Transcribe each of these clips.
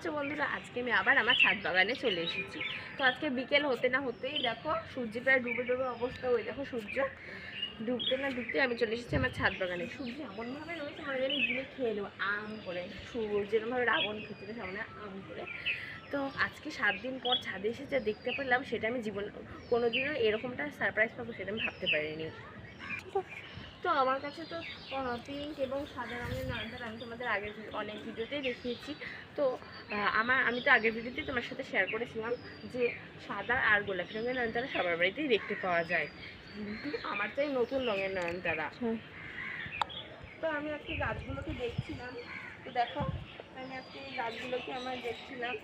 আছো বন্ধুরা? আজকে আমি আবার আমার ছাদ বাগানে চলে এসেছি। তো আজকে বিকেল হতে না হতেই দেখো সূর্য প্রায় ডুবে ডুবে অবস্থা। ওই দেখো সূর্য ডুবতে না ডুবতে আমি চলে এসেছি আমার ছাদ বাগানে। সূর্য এমনভাবে রয়েছে মনে জানি দিনে খেয়ে নেবো আম করে, সূর্য যেরকমভাবে রাবণ খেতে সামনে আম করে। তো আজকে 7 দিন পর ছাদে এসে যা দেখতে পেলাম সেটা আমি জীবনে কোনোদিনও এরকমটা সারপ্রাইজ পাবো সেটা আমি ভাবতে পারিনি। তো আমার কাছে তো পিঙ্ক এবং সাদা রঙের নয়নতারা আমি তোমাদের আগের অনেক ভিডিওতেই দেখিয়েছি। তো আমি তো আগের ভিডিওতেই তোমার সাথে শেয়ার করেছিলাম যে সাদা আর গোলাপি রঙের নয়নতারা সবার বাড়িতেই দেখতে পাওয়া যায়, কিন্তু আমার চাই নতুন রঙের নয়নতারা। তো আমি আজকে গাছগুলোকে দেখছিলাম। তো দেখো আমি আজকে এই গাছগুলোকে দেখছিলাম,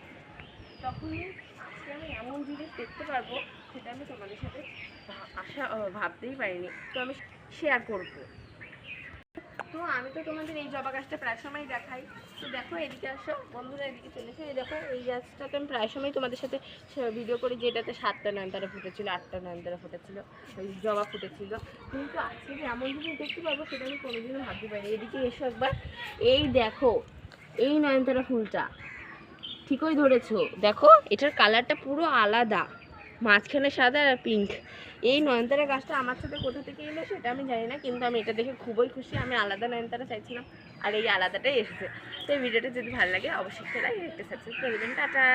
তখনই আজকে আমি এমন জিনিস দেখতে পারবো সেটা আমি তোমাদের সাথে ভাবতেই পারিনি। তো আমি শেয়ার করবো। তো আমি তো তোমাদের এই জবা গাছটা প্রায় সময় দেখাই। তো দেখো এদিকে আসো বন্ধুরা, এদিকে চলে এসো। এই দেখো এই গাছটাকে আমি প্রায় সময় তোমাদের সাথে ভিডিও করি, যেটাতে 7টা নয়নতারা ফুটেছিল, 8টা নয়নতারা ফুটেছিল, ওই জবা ফুটেছিল। কিন্তু আজকে যে এমন জিনিস দেখতে পাবো সেটা আমি কোনোদিনও ভাবতে পারিনি। এদিকে এসো একবার, এই দেখো এই নয়নতারা ফুলটা ঠিকই ধরেছো। দেখো এটার কালারটা পুরো আলাদা, মাঝখানে সাদা আর পিঙ্ক। এই নয়নতারা গাছটা আমার সাথে কোথা থেকে এলো সেটা আমি জানি না, কিন্তু আমি এটা দেখে খুবই খুশি। আমি আলাদা নয়নতারা চাইছিলাম আর এই আলাদাটাই এসেছে। তো এই ভিডিওটা যদি ভালো লাগে অবশ্যই লাইক, একটা সাবস্ক্রাইব করে দেবেন। টাটা।